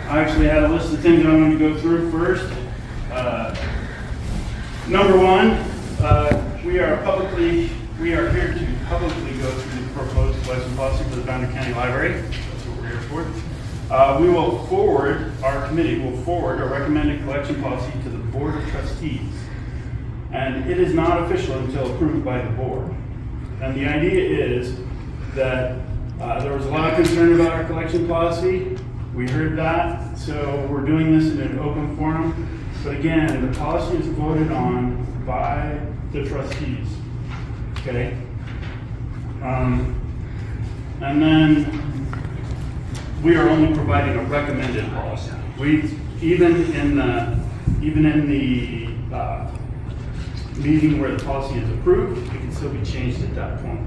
I actually had a list of things I wanted to go through first. Number one, we are here to publicly go through the proposed collection policy for the Boundary County Library. That's what we're here for. Our committee will forward a recommended collection policy to the Board of Trustees. And it is not official until approved by the board. And the idea is that there was a lot of concern about our collection policy. We heard that, so we're doing this in an open forum. But again, the policy is voted on by the trustees, okay? And then we are only providing a recommended policy. Even in the meeting where the policy is approved, it can still be changed at that point.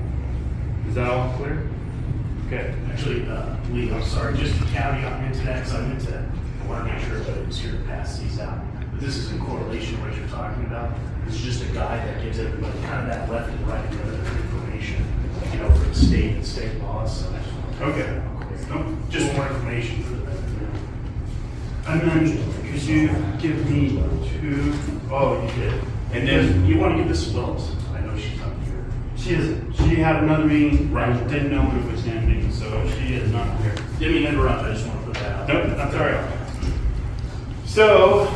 Is that all clear? Okay. Actually, Lee, I'm sorry, just a caveat into that, because I want to make sure that it's here to pass these out. But this is in correlation with what you're talking about. It's just a guide that gives everybody kind of that left and right and other information, for the state and state laws. So Okay. just more information for the benefit. And then, could you give me two? Oh, you did. And then you want to give this to Willis. I know she's not here. She isn't. She had another meeting. Right. Didn't know who was ending, so she is not here. Didn't mean to interrupt. I just want to put that out. Nope, that's all right. So,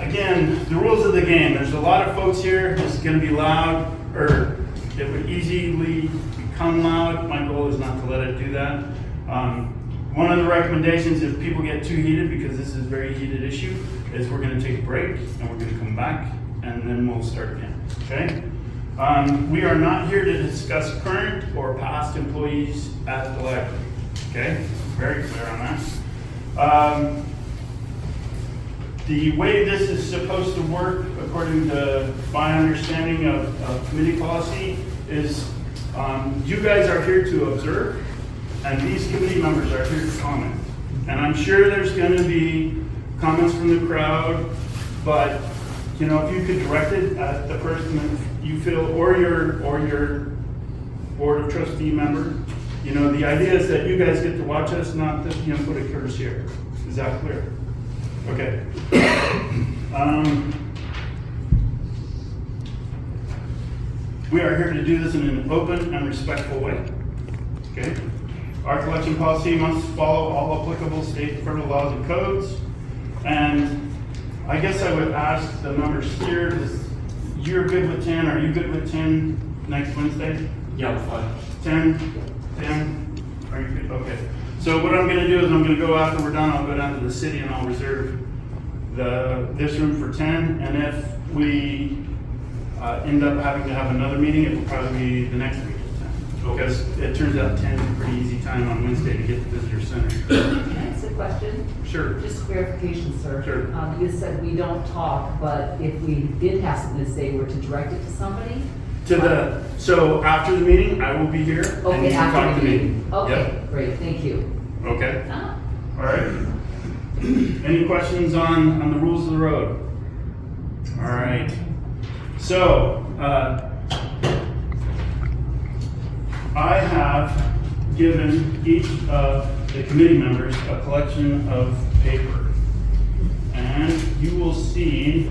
again, the rules of the game. There's a lot of folks here. This is going to be loud, or it would easily become loud. My goal is not to let it do that. One of the recommendations, if people get too heated, because this is a very heated issue, is we're going to take a break and we're going to come back and then we'll start again. Okay? We are not here to discuss current or past employees at the library. Okay? Very clear on that. The way this is supposed to work, according to my understanding of committee policy, is you guys are here to observe, and these committee members are here to comment. And I'm sure there's going to be comments from the crowd, but if you could direct it at the person that you feel, or your board of trustee member. The idea is that you guys get to watch us, not that put a curse here. Is that clear? Okay. We are here to do this in an open and respectful way. Okay. Our collection policy must follow all applicable state and federal laws and codes. And I guess I would ask the members here, you're good with 10, are you good with 10 next Wednesday? Yeah, fine. 10, are you good? Okay. So what I'm gonna do is I'm gonna go after we're done, I'll go down to the city and I'll reserve this room for 10. And if we end up having to have another meeting, it will probably be the next week at 10. Because it turns out 10 is a pretty easy time on Wednesday to get to the visitor center. Can I ask a question? Sure. Just clarification, sir. Sure. You said we don't talk, but if we did have something to say, we're to direct it to somebody? So after the meeting, I will be here and you Okay, can talk after to the me. meeting. Okay, Yep. great, thank you. Okay. Ah, All right. Any questions on the rules of the road? All right. So, I have given each of the committee members a collection of paper. And you will see,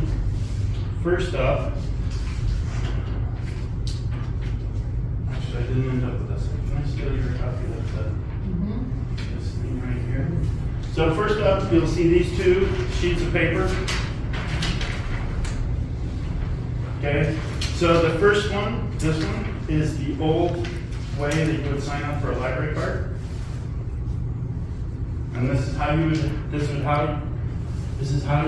first up, actually I didn't end up with this. Can I steal your copy of that? This thing right here. So first up, you'll see these two sheets of paper. Okay, so the first one, this one, is the old way that you would sign up for a library card. And this is how you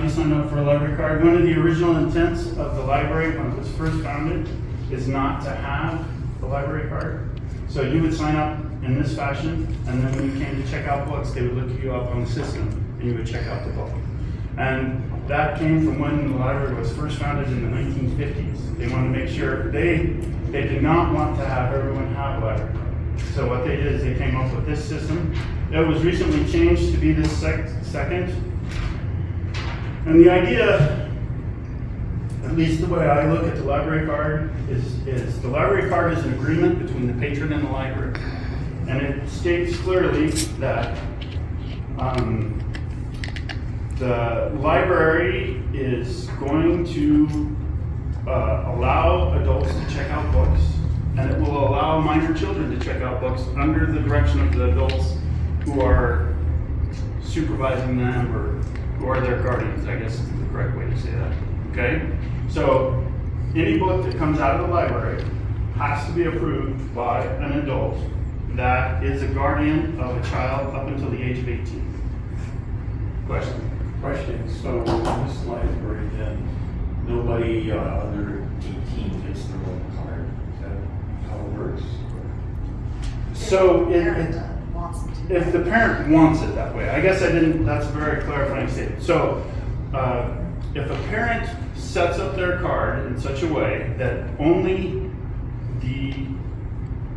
sign up for a library card. One of the original intents of the library when it was first founded is not to have the library card. So you would sign up in this fashion, and then when you came to check out books, they would look you up on the system, and you would check out the book. And that came from when the library was first founded in the 1950s. They wanted to make sure, they did not want to have everyone have a library card. So what they did is they came up with this system. It was recently changed to be this second. And the idea, at least the way I look at the library card, is the library card is an agreement between the patron and the library. And it states clearly that The library is going to allow adults to check out books, and it will allow minor children to check out books under the direction of the adults who are supervising them or who are their guardians, I guess is the correct way to say that. Okay? So any book that comes out of the library has to be approved by an adult that is a guardian of a child up until the age of 18. Question? So in this library then, nobody under 18 gets their own card? Is that how it works? So Wants to. if the parent wants it that way, I guess I didn't, that's a very clarifying statement. So if a parent sets up their card in such a way that only the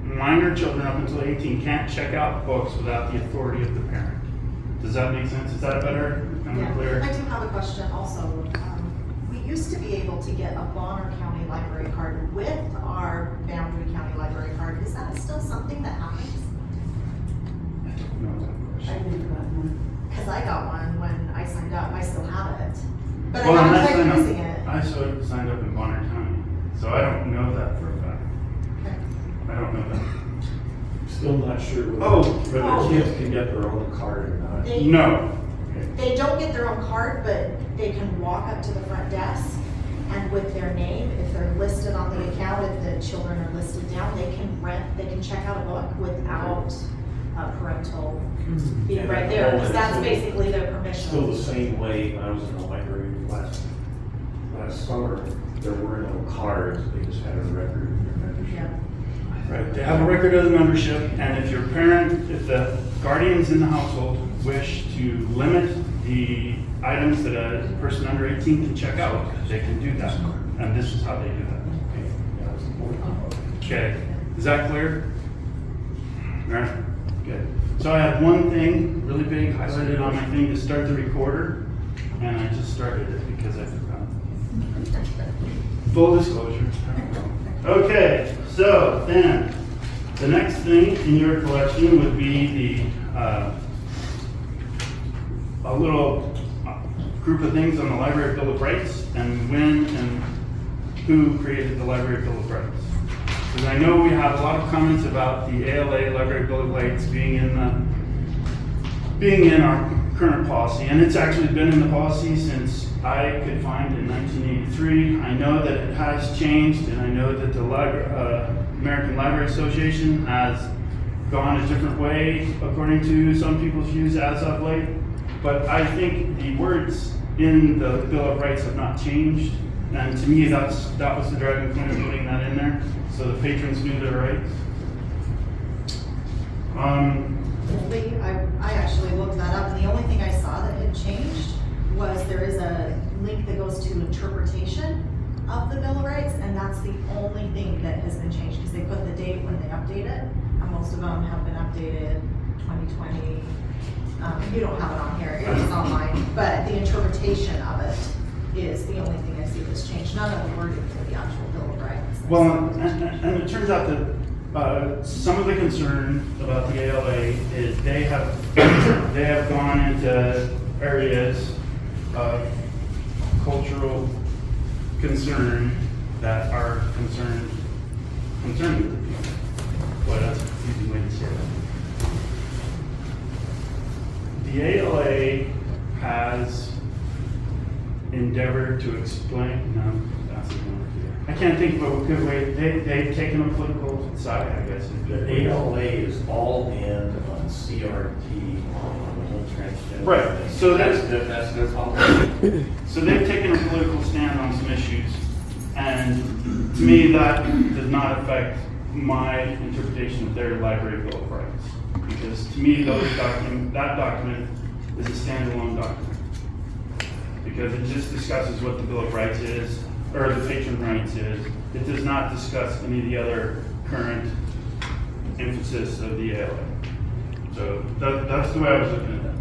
minor children up until 18 can't check out books without the authority of the parent. Does that make sense? Is that better? Kind of clear? I do have a question also. We used to be able to get a Bonner County library card with our Boundary County library card. Is that still something that happens? I don't know that I question. think about one. Because I got one when I signed up. I still have it. But Well, I and haven't that's tried when using it. I signed up in Bonner County, so I don't know that for a fact. Okay. I don't know that. Still not sure Oh. whether kids can get their own card or not. No. They don't get their own card, but they can walk up to the front desk and with their name, if they're listed on the account, if the children are listed down, they can check out a book without parental being And right there, because it's that's still- basically their Still the permission. same way when I was in the library last summer, there were no cards, they just had a record of your membership. Yeah. Right, they have a record of the membership, and if your parent, if the guardians in the household wish to limit the items that a person under 18 can check out, they can do that. And this is how they do that. Okay, that was important. Okay, is that clear? All right, good. So I had one thing really big highlighted on my thing to start the recorder, and I just started it because I forgot. Full disclosure. Okay, so then, the next thing in your collection would be a little group of things on the Library Bill of Rights and when and who created the Library Bill of Rights. Because I know we have a lot of comments about the ALA Library Bill of Rights being in our current policy, and it's actually been in the policy since I could find in 1983. I know that it has changed, and I know that the American Library Association has gone a different way according to some people's views as of late. But I think the words in the Bill of Rights have not changed, and to me that was the driving point of putting that in there, so the patrons knew their rights. I actually looked that up, and the only thing I saw that had changed was there is a link that goes to interpretation of the Bill of Rights, and that's the only thing that has been changed, because they put the date when they update it, and most of them have been updated 2020. You don't have it on here, it's online, but the interpretation of it is the only thing I see that's changed, none of the wording for the actual Bill of Rights. Well, and it turns out that some of the concern about the ALA is they have gone into areas of cultural concern that are concerning to the people. Boy, that's a confusing way to say that. The ALA has endeavored to explain, no, that's not here. I can't think of a good way, they've taken a political side, I guess. The ALA is all in on CRT, on transgender. Right, so that's their policy. So they've taken a political stand on some issues, and to me, that does not affect my interpretation of their Library Bill of Rights. Because to me, that document is a standalone document. Because it just discusses what the Bill of Rights is, or the patron rights is. It does not discuss any of the other current emphasis of the ALA. So that's the way I was looking at that.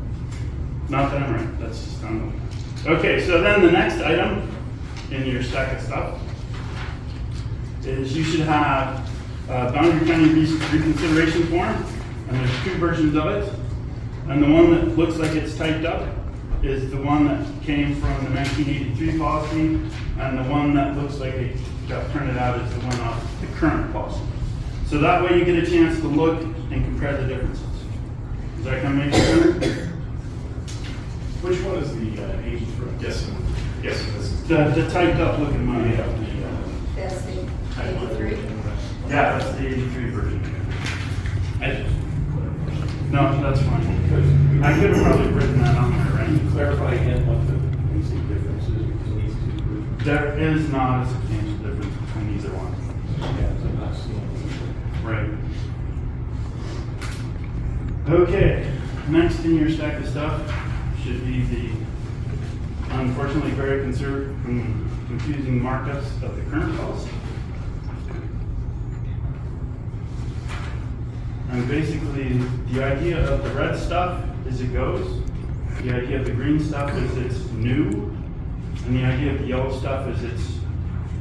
Not that I'm right, that's just how I'm looking at it. Okay, so then the next item in your stack of stuff is you should have Boundary County reconsideration form, and there's two versions of it. And the one that looks like it's typed up is the one that came from the 1983 policy, and the one that looks like it got printed out is the one off the current policy. So that way you get a chance to look and compare the differences. Does that kind of make sense? Which one is the age for, guessing this is. The typed up looking money. That's the 83. Yeah, that's the 83 version. No, that's fine. I could have probably written that on there, Can you right? clarify again what the basic difference is between these two groups? There is not a substantial difference between either one. Yeah, so I'm not seeing. Right. Okay, next in your stack of stuff should be the unfortunately very confusing markups of the current policy. And basically, the idea of the red stuff is it goes, the idea of the green stuff is it's new, and the idea of the yellow stuff is it's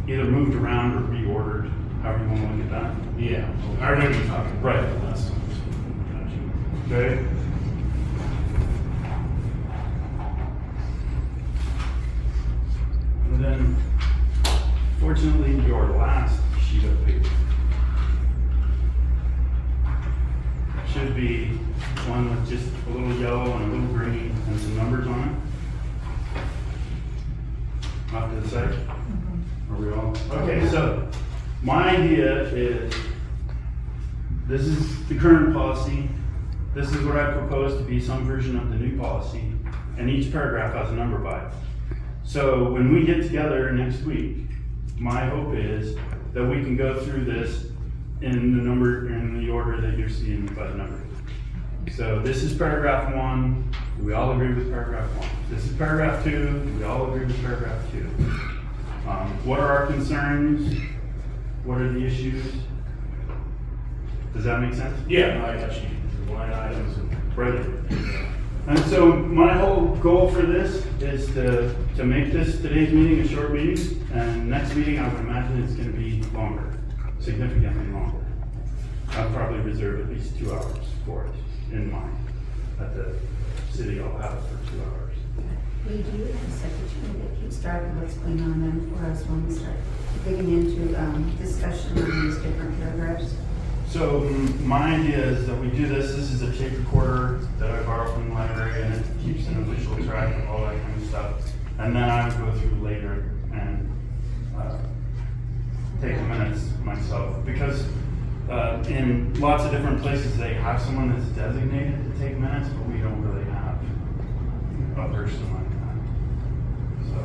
either moved around or reordered, however you want to look at that. Yeah, I remember you talking about Right. that last time. Okay? And then, fortunately, your last sheet of paper should be one with just a little yellow and a little green and some numbers on it. Off to the side. Are we all? Okay, so my idea is this is the current policy. This is what I propose to be some version of the new policy, and each paragraph has a number by it. So when we get together next week, my hope is that we can go through this in the order that you're seeing by the number. So this is paragraph 1, we all agree with paragraph 1. This is paragraph 2, we all agree with paragraph 2. What are our concerns? What are the issues? Does that make sense? Yeah, no, I got you. The line items and. Right. And so my whole goal for this is to make today's meeting a short meeting, and next meeting I would imagine it's gonna be longer, significantly longer. I'll probably reserve at least 2 hours for it in mind. At the city, I'll have it for 2 hours. We do have a secretary that keeps track of what's going on then for us when we start digging into discussion on these different paragraphs. So my idea is that we do this is a tape recorder that I borrowed from the library, and it keeps an official track of all that kind of stuff. And then I would go through later and take the minutes myself, because in lots of different places they have someone that's designated to take minutes, but we don't really have a person like that. So,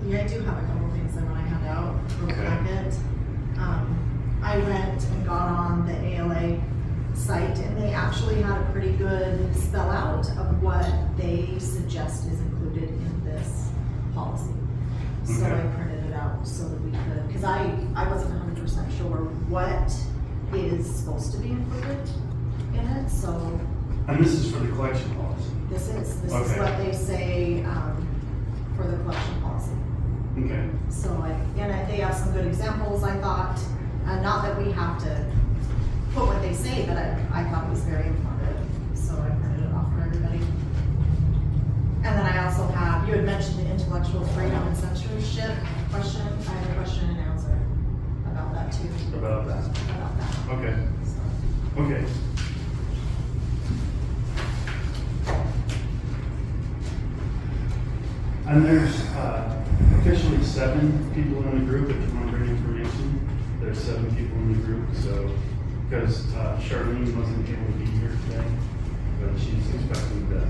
Yeah, I do have a couple things I want to hand out for the Okay. packet. I went and got on the ALA site, and they actually had a pretty good spell out of what they suggest is included in this policy. So I Okay. printed it out so that we could, because I wasn't 100% sure what is supposed to be included in it, so and this is for the collection policy. this is Okay. what they say, for the collection policy. Okay. So they have some good examples, I thought, not that we have to put what they say, but I thought it was very informative, so I printed it off for everybody. And then I also have, you had mentioned the intellectual freedom and censorship question, I have a question and answer about that too. About that. About that. Okay. So, Okay. And there's officially 7 people in the group. If you want to bring information, there's 7 people in the group. So, because Charlene wasn't able to be here today, but she's expecting to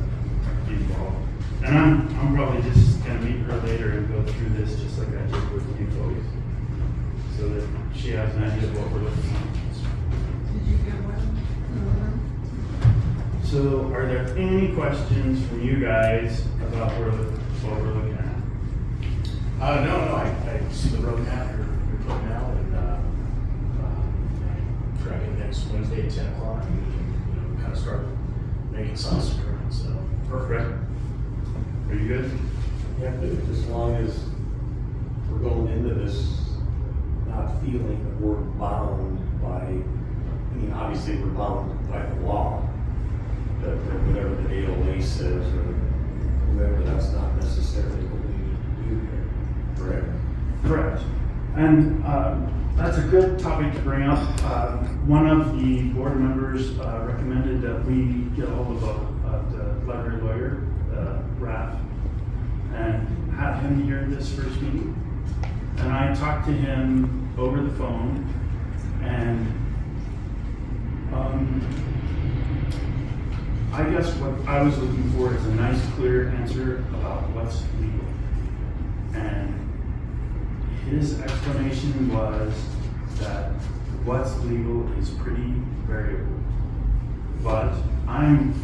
be involved. And I'm probably just gonna meet her later and go through this just like I did with you folks, so that she has an idea of what we're looking at. Did you get one? So, are there any questions from you guys about what we're looking at? No, I see the roadmap you're putting out, and track it next Wednesday at 10 o'clock, and we can, kind of start making some progress, so. Perfect. Are you good? Yeah, dude, as long as we're going into this not feeling that we're bound by, obviously we're bound by the law, that whatever the ALA says or And that's a good topic to bring up. One of the board members recommended that we get hold of the library lawyer, Raph, and have him hear this first meeting. And I talked to him over the phone, and I guess what I was looking for is a nice, clear answer about what's legal. And his explanation was that what's legal is pretty variable. But I'm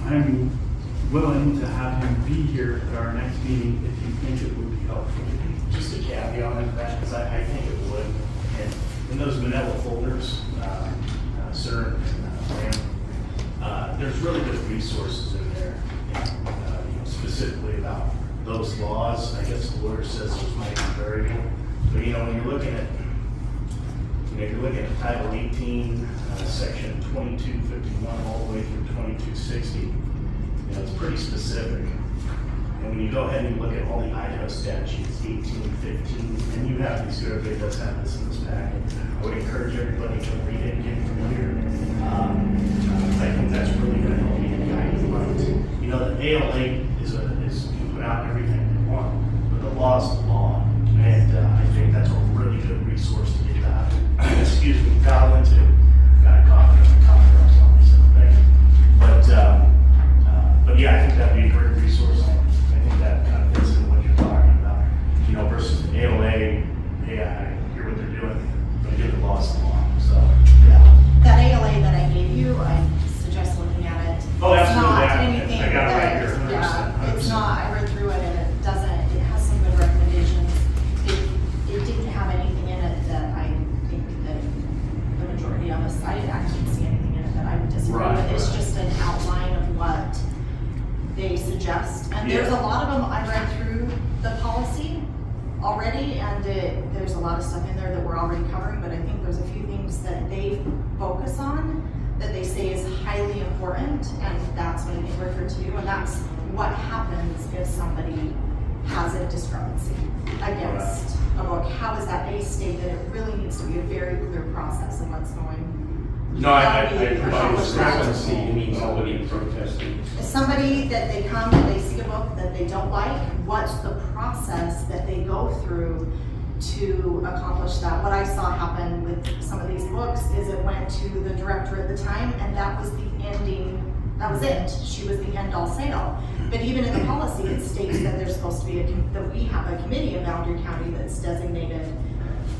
willing to have him be here at our next meeting if you think it would be helpful. Just a caveat on that, because I think it would. And in those manila folders, CERN and RAM, there's really good resources in there, specifically about those laws. I guess the lawyer says those might be variable. But when you're looking at, if you're looking at Title 18, Section 2251 all the way through 2260, it's pretty specific. And when you go ahead and you look at all the Idaho statutes, 18, 15, and you have these, everybody does have this in this packet, I would encourage everybody to read it and get familiar. I think that's really going to help you in guiding right. The ALA can put out everything they want, but the law's the law. And I think that's a really good resource to get that. Excuse me, dial into. Got a coffee on the coffee drops on me, so thank you. But yeah, I think that'd be a great resource. I think that kind of fits into what you're talking about. Versus the ALA, I hear what they're doing, but give the laws the law. So yeah. That ALA that I gave you, I suggest looking at it. Oh, It's absolutely. not Yeah. anything I got it right that- here, 100%, Yeah, it's 100%. not, I read through it and it has some good recommendations. It didn't have anything in it that I think that the majority of us, I actually didn't see anything in it that I would disagree Right, with. It's right. just an outline of what they suggest. And there's a Yeah. lot of them, I read through the policy already, and there's a lot of stuff in there that we're already covering, but I think there's a few things that they focus on that they say is highly important, and that's what they refer to, and that's what happens if somebody has a discrepancy against a book. How is that? They state that it really needs to be a very clear process of what's going. No, I how we by accomplish that. discrepancy, you mean somebody protesting. If somebody that they come and they see a book that they don't like, what's the process that they go through to accomplish that? What I saw happen with some of these books is it went to the director at the time, and that was the ending, that was it. She was the end all say all. But even in the policy, it states that there's supposed to be that we have a committee in Boundary County that's designated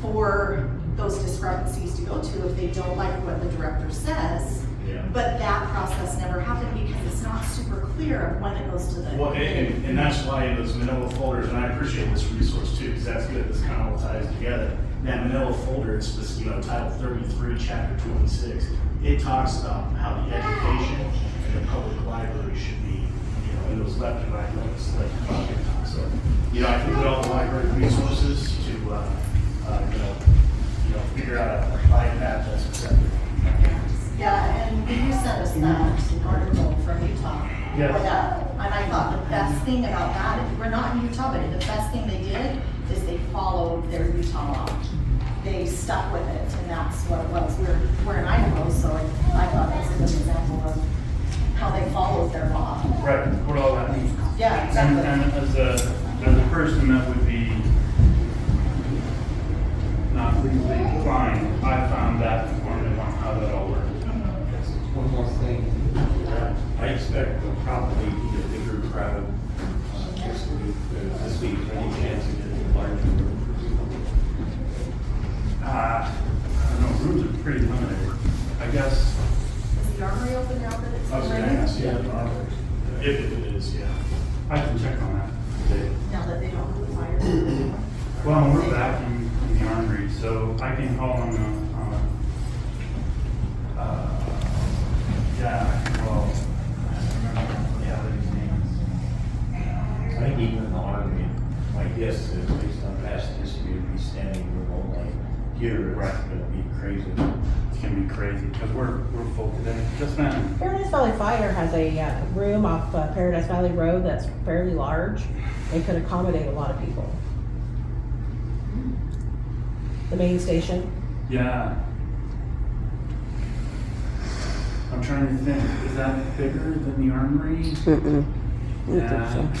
for those discrepancies to go to if they don't like what the director says. Yeah. But that process never happened because it's not super clear of when it goes to the. Well, and that's why in those manila folders, and I appreciate this resource too, because that's good, this kind of all ties together. That manila folder, it's this, Title 33, Chapter 26, it talks about how the education and the public library should be, in those left and right notes, like so, I think with all the library resources to, figure out a glide path that's acceptable. Yeah, and you sent us that article from Utah. Yes. For that. And I thought the best thing about that, we're not in Utah, but the best thing they did is they followed their Utah law. They stuck with it, and that's what it was. We're in Idaho, so I thought that's a good example of how they followed their law. Right, what all that means. Yeah, And, exactly. as a person that would be not legally inclined, I found that informative on how that all works. One more thing. I expect there'll probably be a bigger crowd this week. Any chance of getting a larger room? I don't know, rooms are pretty limited. I guess, Is the armory open now that it's? I was gonna ask, if it is, yeah. I can check on that. Now that they don't do the fire anymore? Well, we're back in the armory, so I can call on the, yeah, I can call, I don't remember the other's names. I think even in the army, my guess is based on past history, it'd be standing room only. Here, it's gonna be crazy. It's gonna be crazy, because we're full today. Just now. Paradise Valley Fire has a room off Paradise Valley Road that's fairly large. It could accommodate a lot of people. the main station. Yeah. I'm trying to think, is that bigger than the armory? Mm-mm. Yeah, I don't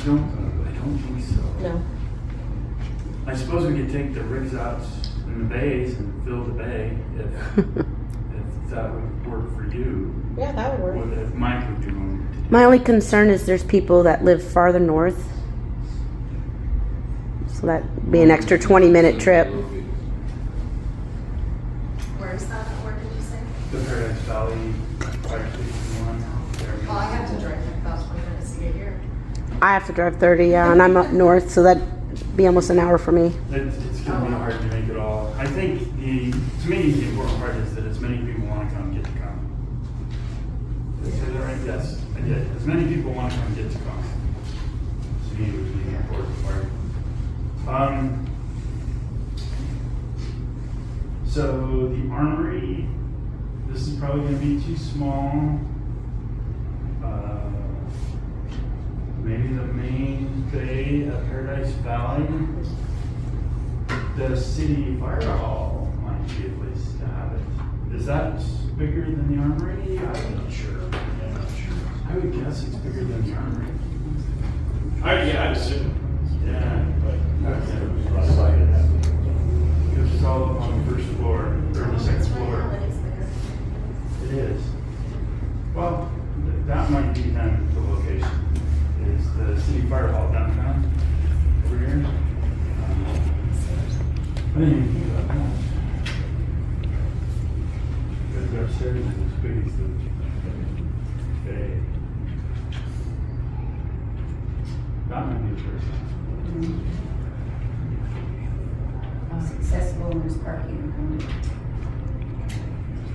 think so. No. I suppose we could take the rigs out in the bays and fill the bay if that would work for you. Yeah, that would Or work. if Mike would do them. My only concern is there's people that live farther north. So that'd be an extra 20-minute trip. Where is that, where did you say? The Paradise Valley Fire Station one. Oh, I have to drive like about 20 minutes to get here. I have to drive 30, yeah, and I'm up north, so that'd be almost an hour for me. It's gonna be hard to make it all. I think to me, the important part is that as many people want to come, get to come. Did I say that right? Yes, I did. As many people want to come, get to come. To me, would be the important part. So the armory, this is probably gonna be too small. Maybe the main bay at Paradise Valley. The city fire hall might be a place to have it. Is that bigger than the armory? I'm not sure. I would guess it's bigger than the armory. Yeah, I'd assume. Yeah, I've never cited that. because it's all up on the first floor, or the second floor. It is. Well, that might be then the location, is the city fire hall downtown, over here. I didn't even think about that. Because the upstairs is as big as the bay. That might be the first one. It's accessible and there's parking around it.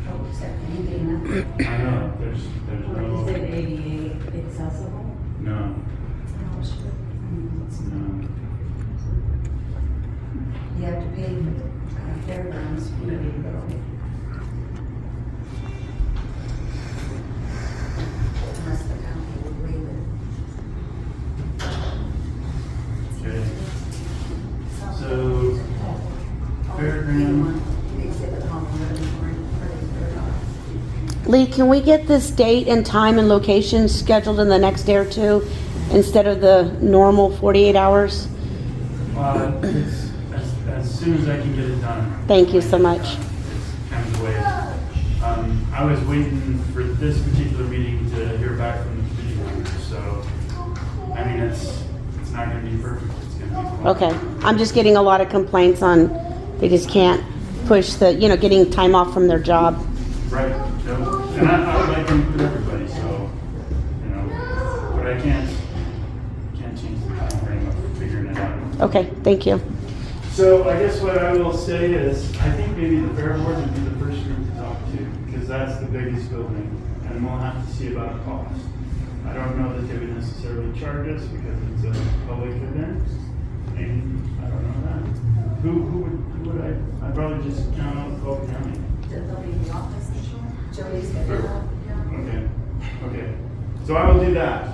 Oh, except anything up. I know, there's Or is it no, ADA accessible? no, Mm, no. You have to pay for the fairgrounds fee to go. Unless the county would waive it. Okay. So, fairground, The exhibit hall, where they Lee, can we get this date and time and location scheduled in the next day or two instead of the normal 48 hours? it's as soon as I can get it done. Thank you so much. It's kind of the way. I was waiting for this particular meeting to hear back from the committee members, so, I mean, it's not gonna be perfect, it's gonna be. Okay, I'm just getting a lot of complaints on, they just can't push the, getting time off from their job. Right, no, and I would like to include everybody, so, but I can't change the time frame of figuring it out. Okay, thank you. So I guess what I will say is, I think maybe the fair board would be the first group to talk to, because that's the biggest building, and we'll have to see about cost. I don't know that they would necessarily charge us because it's a public event, and I don't know that. Who would I'd probably just count on Polk County. They'll be in the office, Joey's got it up. Okay, so I will do that,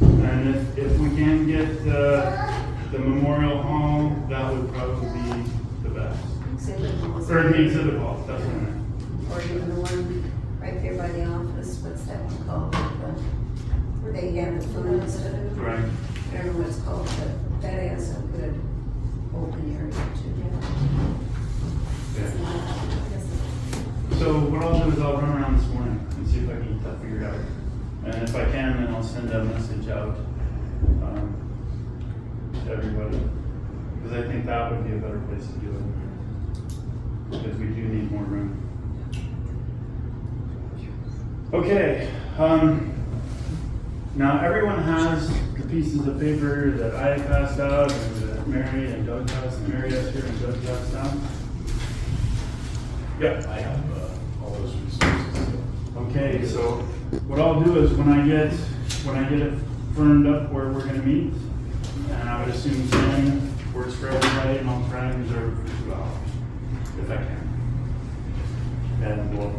and if we can get the memorial hall, that would probably be the best. Exhibit hall. Or the exhibit hall, that's what I meant. Or even the one right there by the office, what's that one called? Where they have the food and stuff. Right. I don't know what it's called, but that has a good open area too. So what I'll do is I'll run around this morning and see if I can get that figured out. And if I can, then I'll send a message out to everybody. Because I think that would be a better place to do it. Because we do need more room. Okay. Now everyone has the pieces of paper that I passed out and that Mary and Doug passed, and Mary has here and Doug passed out. Yep. I have all those resources. Okay, so what I'll do is when I get it firmed up where we're gonna meet, and I would assume 10 works for everybody, and I'll try and reserve for 2 hours, if I can. And we'll,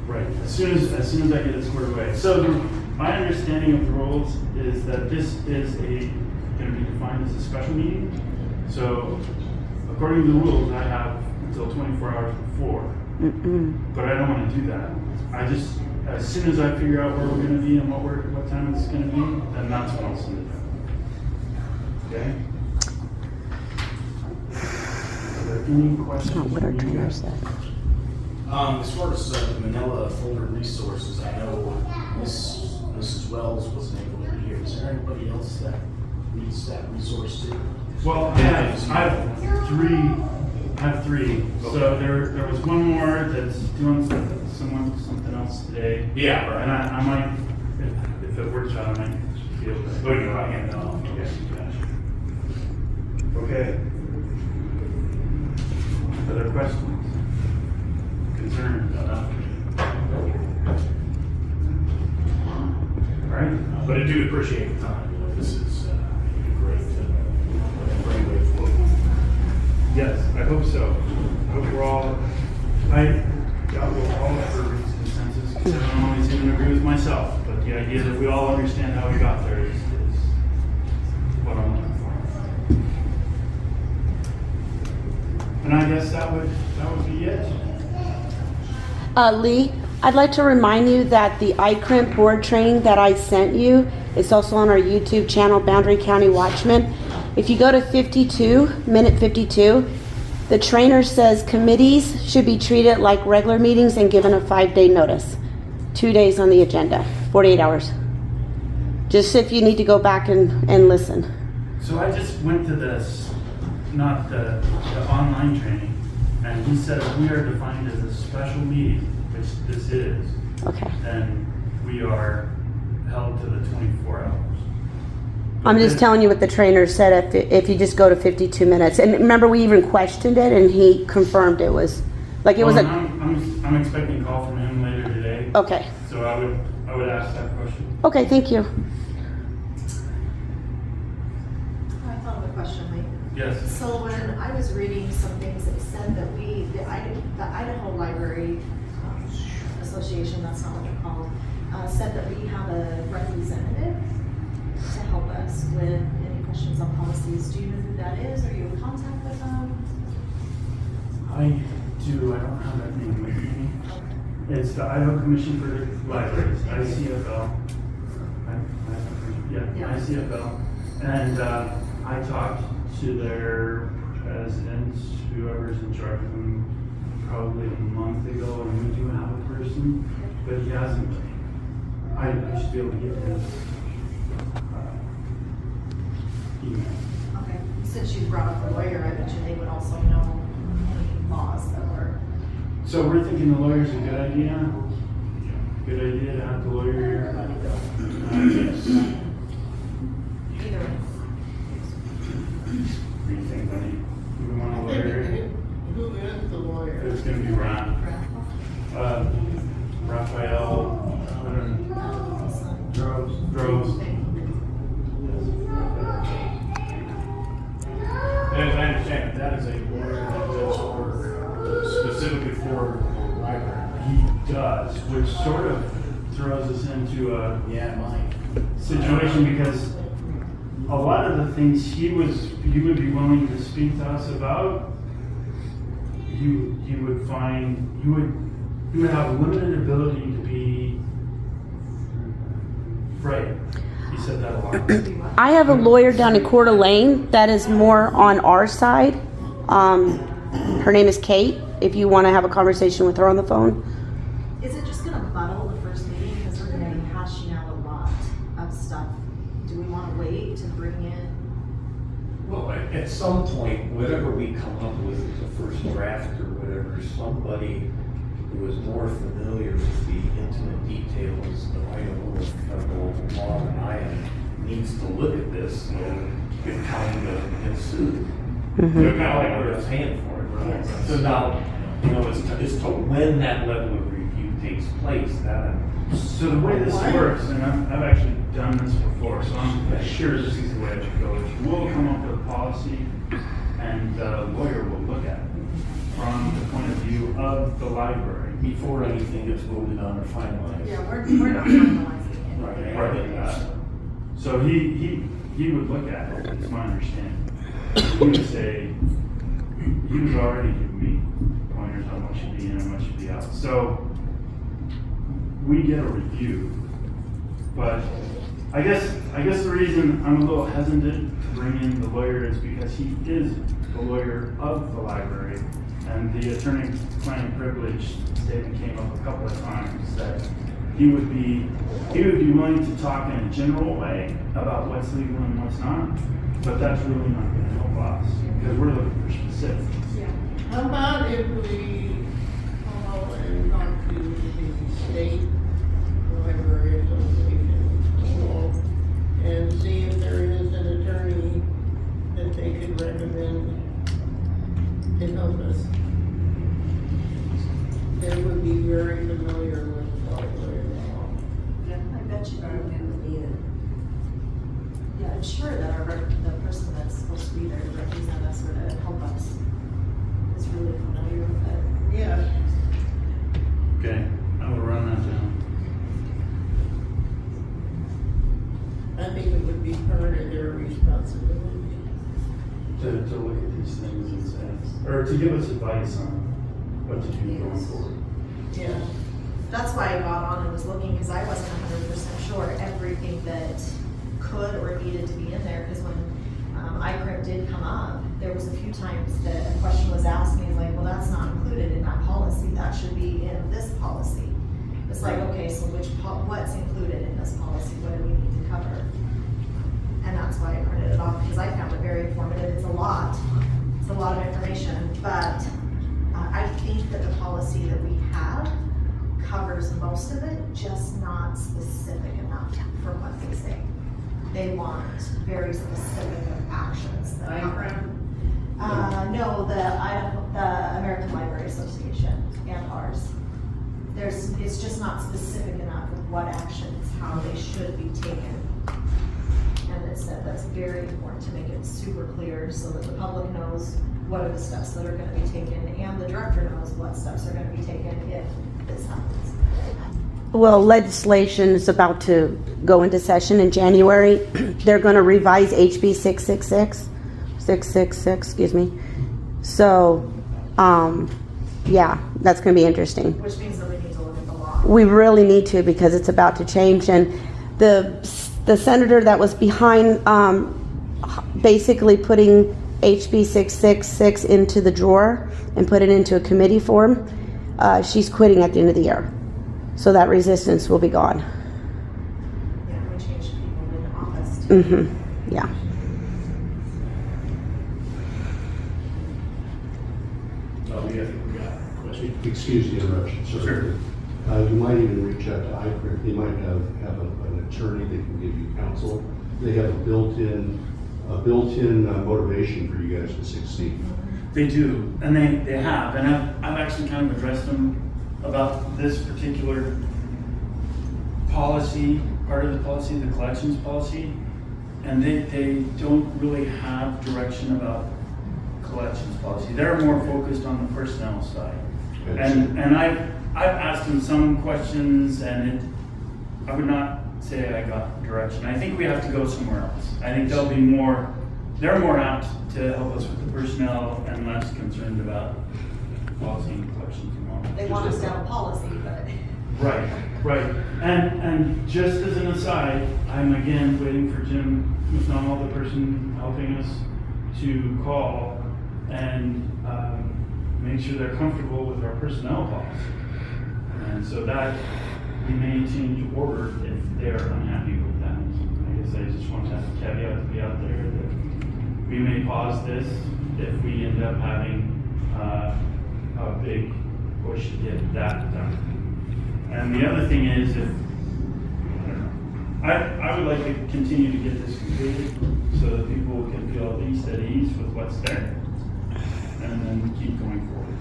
right, as soon as I get it squared away. So my understanding of the rules is that this is gonna be defined as a special meeting. So according to the rules, I have until 24 hours before. But I don't want to do that. I just, as soon as I figure out where we're going to be and what time it's going to be, then that's when I'll send it. Okay? Are there any questions? Not what our from you trainer guys? said. As far as the Manila folder resources, I know Mrs. Wells wasn't able to be here. Is there anybody else that needs that resource too? Well, I have three. So there was one more that's doing something else today. Yeah, right. And I might, if it works out, I might be able to. Oh, you're right, hand it off. Okay, gotcha. Okay. Other questions? Concerns? All right. But I do appreciate the time. You know, this is a great way forward. Yes, I hope so. I hope we're all, we'll all reach consensus, because I don't always even agree with myself, but the idea that we all understand how we got there is what I'm looking for. And I guess that would be it. Lee, I'd like to remind you that the iCrimp board training that I sent you is also on our YouTube channel, Boundary County Watchman. If you go to minute 52, the trainer says committees should be treated like regular meetings and given a 5-day notice. 2 days on the agenda, 48 hours. Just if you need to go back and listen. So I just went to this, not the online training, and he said if we are defined as a special meeting, which this is, Okay. then we are held to the 24 hours. I'm just telling you what the trainer said if you just go to 52 minutes. And remember, we even questioned it and he confirmed it was, like it was Well, a, I'm expecting a call from him later today, okay. so I would ask that question. Okay, thank you. I thought of a question, Lee. Yes. So when I was reading some things, it said that the Idaho Library Association, that's not what they're called, said that we have a representative to help us with any questions on policies. Do you know who that is? Are you in contact with them? I do, I don't have that name with me. It's the Idaho Commission for Libraries, ICFL. Yeah. ICFL. And I talked to their president, whoever's in charge of them, probably a month ago, and we do have a person, but he hasn't. I should be able to get his email. Okay. Since you brought up the lawyer, I bet you they would also know any laws that were. So we're thinking the lawyer's a good idea? Good idea to have the lawyer here? Yes. Either way. What do you think, buddy? Do we want a lawyer here? Who is the lawyer? It's gonna be Raphael, I don't know, Droves. As I understand it, that is a lawyer that does work specifically for the library. He does, which sort of throws us into a Yeah, Mike. situation because a lot of the things he would be willing to speak to us about, you would find, you would have limited ability to be right. He said that a lot. I have a lawyer down in Coeur d'Alene that is more on our side. Her name is Kate, if you want to have a conversation with her on the phone. Is it just gonna muddle the first meeting because we're gonna be hashing out a lot of stuff? Do we wanna wait to bring in? Well, at some point, whatever we come up with as a first draft or whatever, somebody who is more familiar with the intimate details of Idaho federal law than I am needs to look at this and get kind of ensued. They're kind of like we're paying for it. Yes. So now, you know, it's to when that level of review takes place, that So the way this works, and I've actually done this before, so I'm sure this is the way it should go. We'll come up with a policy, and the lawyer will look at it from the point of view of the library. before anything gets voted on or finalized. Yeah, we're not finalizing it. Right. So he would look at it, it's my understanding. He would say, he was already giving me pointers on what should be in and what should be out. So we get a review, but I guess the reason I'm a little hesitant to bring in the lawyer is because he is the lawyer of the library, and the attorney-client privilege statement came up a couple of times that he would be willing to talk in a general way about what's legal and what's not, but that's really not going to help us because we're looking for specifics. How about if we call and talk to the state library association and see if there is an attorney that they could recommend to help us? They would be very familiar with the library law. I bet you yeah, I'm sure that the person that's supposed to be there to represent us or to help us is really familiar with it. Yeah. Okay, I will run that down. I think it would be part of their responsibility. To look at these things and say, or to give us advice on what to do going forward. Yeah. That's why I got on and was looking, because I wasn't 100% sure everything that could or needed to be in there, because when ICRIP did come up, there was a few times that a question was asked me, like, well, that's not included in that policy, that should be in this policy. It's like, okay, so what's included in this policy, what do we need to cover? And that's why I printed it off, because I found it very informative. It's a lot of information, but I think that the policy that we have covers most of it, just not specific enough for what they say. They want very specific actions. that No, the American Library Association and ours. It's just not specific enough with what actions, how they should be taken. And it said that's very important to make it super clear so that the public knows what are the steps that are gonna be taken and the director knows what steps are gonna be taken if this happens. Well, legislation is about to go into session in January. They're going to revise HB 666, excuse me. So, yeah, that's going to be interesting. Which means that we need to look at the law. We really need to, because it's about to change. And the senator that was behind basically putting HB 666 into the drawer and put it into a committee form, she's quitting at the end of the year. So that resistance will be gone. Yeah, we changed people in office too. Mm-hmm. Yeah. Oh, we got a question. Excuse the interruption, sir. Sure. You might even reach out to ICRIP. They might have an attorney that can give you counsel. They have a built-in motivation for you guys to succeed. They do, and they have, and I've actually kind of addressed them about this particular policy, part of the policy, the collections policy, and they don't really have direction about collections policy. They're more focused on the personnel side. And I've asked them some questions, and I would not say I got direction. I think we have to go somewhere else. I think they're more apt to help us with the personnel and less concerned about policy and collections and all. They want us to have a policy, but. Right. And just as an aside, I'm again waiting for Jim McDonald, the person helping us, to call and make sure they're comfortable with our personnel policy. And so that we may change order if they're unhappy with that. I guess I just want to have a caveat to be out there that we may pause this if we end up having a big push to get that done. And the other thing is, I would like to continue to get this completed so that people can feel at least at ease with what's there, and then keep going forward.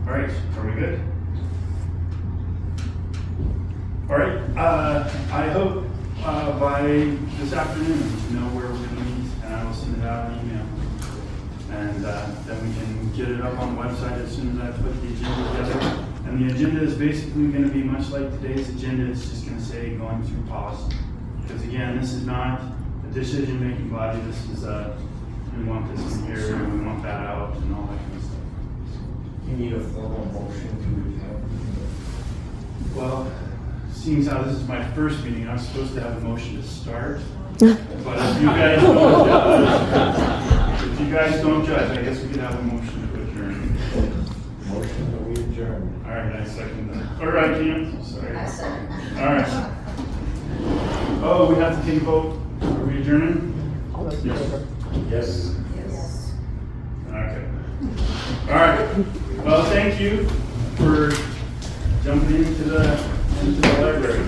All right, are we good? All right, I hope by this afternoon you know where we're going to meet, and I will send it out an email. And then we can get it up on the website as soon as I put the agenda together. And the agenda is basically going to be much like today's agenda. It's just going to say going through policy. Because again, this is not a decision-making body, this is we want this in here, and we want that out, and all that kind of stuff. You need a formal motion to review. Well, seeing as how this is my first meeting, I was supposed to have a motion to start. But if you guys don't judge, I guess we could have a motion to adjourn. Motion that we adjourn. All right, I second that. Or I can't, sorry. I second. All right. Oh, we have to take a vote. Are we adjourning? All those in favor? Yes. Yes. Okay. All right. Well, thank you for jumping into the library.